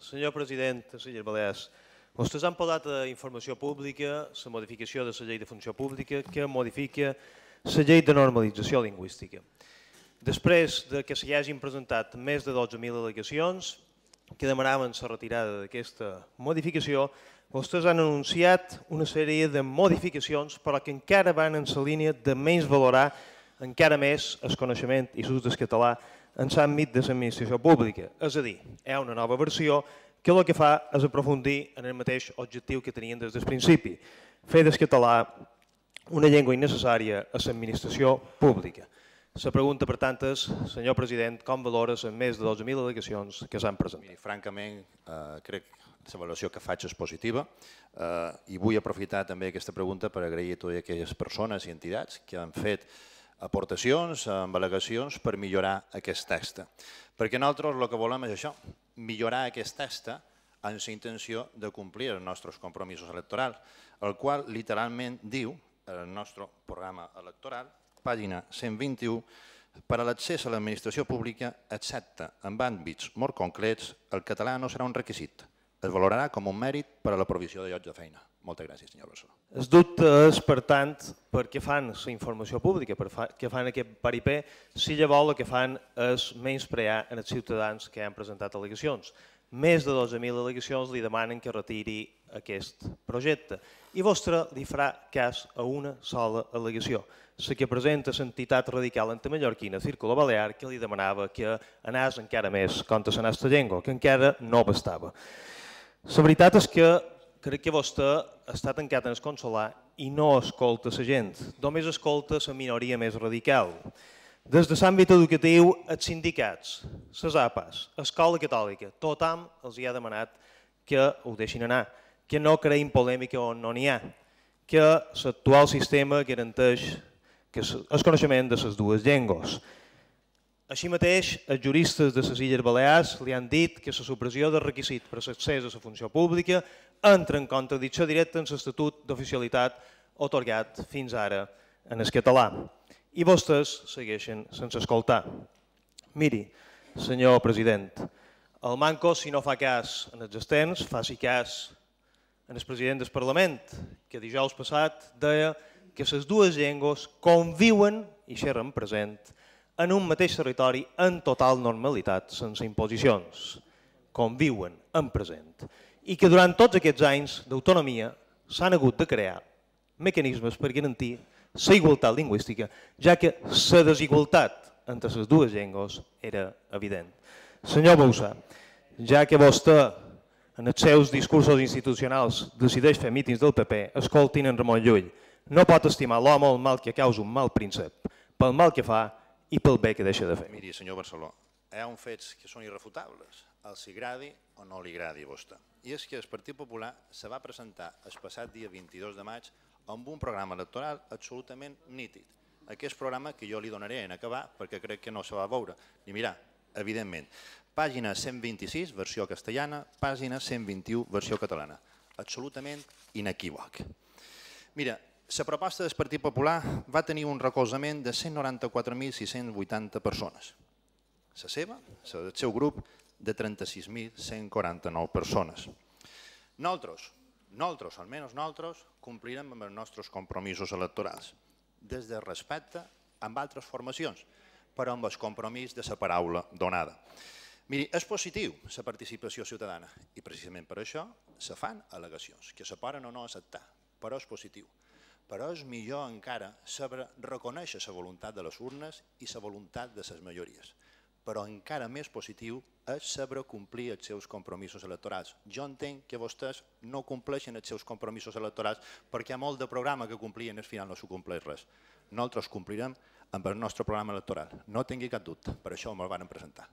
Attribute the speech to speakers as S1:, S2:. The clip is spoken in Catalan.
S1: Senyor president de les Illes Balears, vostès han posat a informació pública la modificació de la llei de funció pública que modifica la llei de normalització lingüística. Després que s'hi hagin presentat més de 12.000 al·legacions que demanaven la retirada d'aquesta modificació, vostès han anunciat una sèrie de modificacions però que encara van en la línia de menys valorar encara més el coneixement i l'ús del català en l'àmbit de l'administració pública. És a dir, hi ha una nova versió que el que fa és aprofundir en el mateix objectiu que tenien des del principi, fer del català una llengua innecessària a l'administració pública. La pregunta, per tant, és, senyor president, com valora les més de 12.000 al·legacions que s'han presentat?
S2: Miri, francament, crec que la valoració que faig és positiva i vull aprofitar també aquesta pregunta per agrair a totes aquelles persones i entitats que han fet aportacions amb al·legacions per millorar aquest text. Perquè nosaltres el que volem és això, millorar aquest text amb la intenció de complir els nostres compromisos electorals, el qual literalment diu, el nostre programa electoral, pàgina 121, per a l'accés a l'administració pública, excepte en àmbits molt concrets, el català no serà un requisit. Es valorarà com un mèrit per a la provisió de llocs de feina. Moltes gràcies, senyor Barceló.
S1: El dubte és, per tant, per què fan la informació pública, per què fan aquest paripé, si llavors el que fan és menysprear els ciutadans que han presentat al·legacions. Més de 12.000 al·legacions li demanen que retiri aquest projecte i vostre li farà cas a una sola al·legació, la que presenta l'entitat radical antimallorquina Círculo Balear, que li demanava que anés encara més contra la nostra llengua, que encara no bastava. La veritat és que crec que vostè està tancat en el consolar i no escolta la gent, només escolta la minoria més radical. Des de l'àmbit educatiu, els sindicats, les APAs, Escola Catòlica, tothom els ha demanat que ho deixin anar, que no creïn polèmica on no n'hi ha, que l'actual sistema garanteix el coneixement de les dues llengües. Així mateix, els juristes de les Illes Balears li han dit que la supressió del requisit per l'accés a la funció pública entra en contradicció directa amb l'Estatut d'Oficialitat atorgat fins ara en el català. I vostès segueixen sense escoltar. Miri, senyor president, el manco, si no fa cas en els externs, faci cas en el president del Parlament, que dijous passat deia que les dues llengües conviuen i xerren present en un mateix territori en total normalitat, sense imposicions. Conviuen en present. I que durant tots aquests anys d'autonomia s'han hagut de crear mecanismes per garantir la igualtat lingüística, ja que la desigualtat entre les dues llengües era evident. Senyor Bauzá, ja que vostè en els seus discursos institucionals decideix fer mítings del PP, escoltin en Ramon Llull. No pot estimar l'home el mal que causa un mal príncep, pel mal que fa i pel bé que deixa de fer.
S2: Miri, senyor Barceló, hi ha uns fets que són irrefutables, els agradi o no li agradi a vostè. I és que el Partit Popular se va presentar el passat dia 22 de maig amb un programa electoral absolutament nítid. Aquest programa que jo li donaré en acabar perquè crec que no se va veure ni mirar, evidentment. Pàgina 126, versió castellana, pàgina 121, versió catalana. Absolutament inequívoc. Mira, la proposta del Partit Popular va tenir un recolzament de 194.680 persones. La seva, el seu grup, de 36.149 persones. Nosaltres, almenys nosaltres, complirem amb els nostres compromisos electorals, des del respecte amb altres formacions, però amb el compromís de la paraula donada. Miri, és positiu la participació ciutadana i precisament per això se fan al·legacions, que se poden o no acceptar, però és positiu. Però és millor encara saber reconèixer la voluntat de les urnes i la voluntat de les majories. Però encara més positiu és saber complir els seus compromisos electorals. Jo entenc que vostès no compleixen els seus compromisos electorals perquè hi ha molt de programa que complien i al final no s'ho compleix res. Nosaltres complirem amb el nostre programa electoral. No tingui cap dubte, per això me'l van presentar.